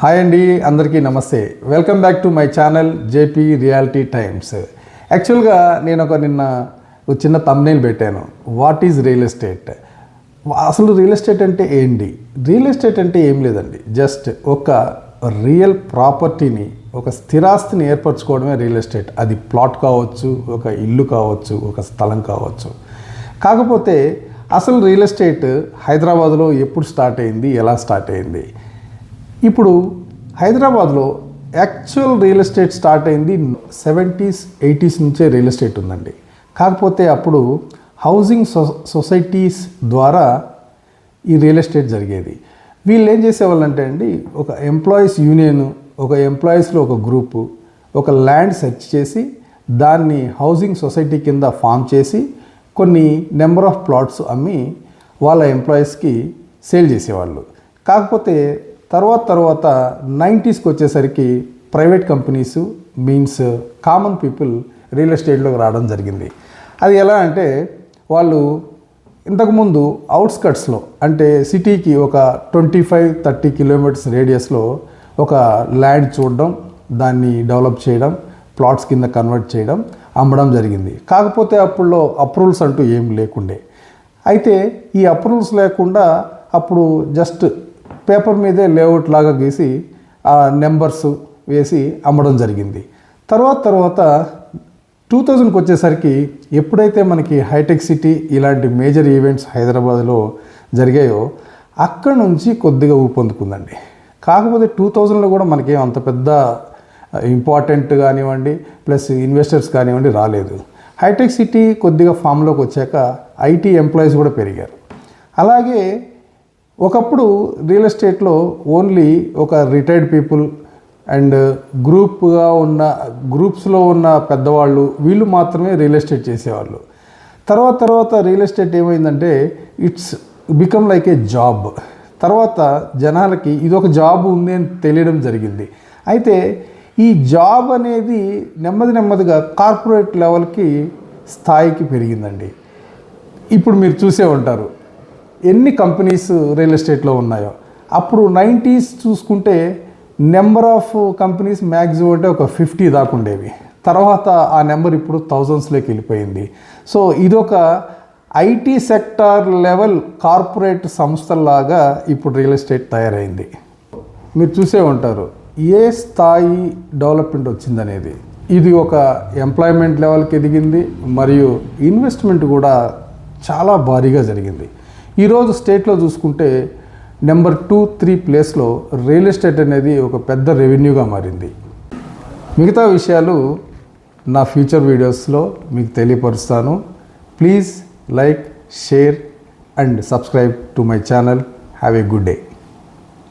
Hi అండి, అందరికీ నమస్తే. Welcome back to my channel JP reality times. యాక్చువల్గా నేను నిన్న ఒక చిన్న థంబ్నెయిల్ పెట్టాను, వాట్ ఈజ్ రియల్ ఎస్టేట్. అసలు రియల్ ఎస్టేట్ అంటే ఏంటి? రియల్ ఎస్టేట్ అంటే ఏం లేదండి, జస్ట్ ఒక రియల్ ప్రాపర్టీని, ఒక స్థిరాస్తిని ఏర్పరచుకోవడమే రియల్ ఎస్టేట్. అది ప్లాట్ కావచ్చు, ఒక ఇల్లు కావచ్చు, ఒక స్థలం కావచ్చు. కాకపోతే అసలు రియల్ ఎస్టేట్ హైదరాబాద్లో ఎప్పుడు స్టార్ట్ అయింది, ఎలా స్టార్ట్ అయింది? ఇప్పుడు హైదరాబాద్లో యాక్చువల్ రియల్ ఎస్టేట్ స్టార్ట్ అయింది 70s 80s నుంచే రియల్ ఎస్టేట్ ఉందండి. కాకపోతే అప్పుడు హౌసింగ్ సొసైటీస్ ద్వారా ఈ రియల్ ఎస్టేట్ జరిగేది. వీళ్ళు ఏం చేసేవాళ్ళంటే అండి, ఒక ఎంప్లాయీస్ యూనియన్, ఒక ఎంప్లాయీస్లో ఒక గ్రూపు ఒక ల్యాండ్ సెర్చ్ చేసి దాన్ని హౌసింగ్ సొసైటీ కింద ఫామ్ చేసి కొన్ని నెంబర్ ఆఫ్ ప్లాట్స్ అమ్మి వాళ్ళ ఎంప్లాయీస్కి సేల్ చేసేవాళ్ళు. కాకపోతే తర్వాత 90sకి వచ్చేసరికి private companies means common people real ఎస్టేట్లోకి రావడం జరిగింది. అది ఎలా అంటే, వాళ్ళు ఇంతకుముందు అవుట్స్కట్స్లో అంటే సిటీకి ఒక 25-30 కిలోమీటర్స్ రేడియస్లో ఒక ల్యాండ్ చూడడం, దాన్ని డెవలప్ చేయడం, ప్లాట్స్ కింద కన్వర్ట్ చేయడం, అమ్మడం జరిగింది. కాకపోతే అప్పుడులో అప్రూవల్స్ అంటూ ఏం లేకుండే. అయితే ఈ అప్రూవల్స్ లేకుండా అప్పుడు జస్ట్ పేపర్ మీదే లేఅవుట్ లాగా గీసి ఆ నెంబర్స్ వేసి అమ్మడం జరిగింది. తర్వాత 2000కి వచ్చేసరికి ఎప్పుడైతే మనకి హైటెక్ సిటీ ఇలాంటి మేజర్ ఈవెంట్స్ హైదరాబాద్లో జరిగాయో అక్కడ నుంచి కొద్దిగా ఊపందుకుందండి. కాకపోతే 2000లో కూడా మనకి అంత పెద్ద ఇంపార్టెంట్ కానివ్వండి, ప్లస్ ఇన్వెస్టర్స్ కానివ్వండి రాలేదు. హైటెక్ సిటీ కొద్దిగా ఫామ్లోకి వచ్చాక ఐటీ ఎంప్లాయీస్ కూడా పెరిగారు. అలాగే ఒకప్పుడు రియల్ ఎస్టేట్లో ఓన్లీ ఒక రిటైర్డ్ పీపుల్ అండ్ గ్రూప్స్లో ఉన్న పెద్దవాళ్ళు వీళ్ళు మాత్రమే రియల్ ఎస్టేట్ చేసేవాళ్ళు. తర్వాత రియల్ ఎస్టేట్ ఏమైందంటే it's become like A job. తర్వాత జనాలకి ఇదొక జాబ్ ఉంది అని తెలియడం జరిగింది. అయితే ఈ జాబ్ అనేది నెమ్మదిగా కార్పొరేట్ లెవెల్కి స్థాయికి పెరిగిందండి. ఇప్పుడు మీరు చూసే ఉంటారు ఎన్ని కంపెనీస్ రియల్ ఎస్టేట్లో ఉన్నాయో. అప్పుడు 90s చూసుకుంటే నెంబర్ ఆఫ్ కంపెనీస్ మ్యాక్సిమం అంటే ఒక 50 దాకా ఉండేవి. తర్వాత ఆ నెంబర్ ఇప్పుడు థౌజండ్స్లోకి వెళ్ళిపోయింది. సో ఇదొక ఐటీ సెక్టార్ లెవెల్ కార్పొరేట్ సంస్థల్లాగా ఇప్పుడు రియల్ ఎస్టేట్ తయారైంది. మీరు చూసే ఉంటారు ఏ స్థాయి డెవలప్మెంట్ వచ్చిందనేది. ఇది ఒక ఎంప్లాయ్మెంట్ లెవెల్కి ఎదిగింది, మరియు ఇన్వెస్ట్మెంట్ కూడా చాలా భారీగా జరిగింది. ఈరోజు స్టేట్లో చూసుకుంటే నెంబర్ 2-3 ప్లేస్లో రియల్ ఎస్టేట్ అనేది ఒక పెద్ద రెవెన్యూగా మారింది. మిగతా విషయాలు నా ఫ్యూచర్ వీడియోస్లో మీకు తెలియపరుస్తాను. Please like, share and subscribe to my channel. Have a good day.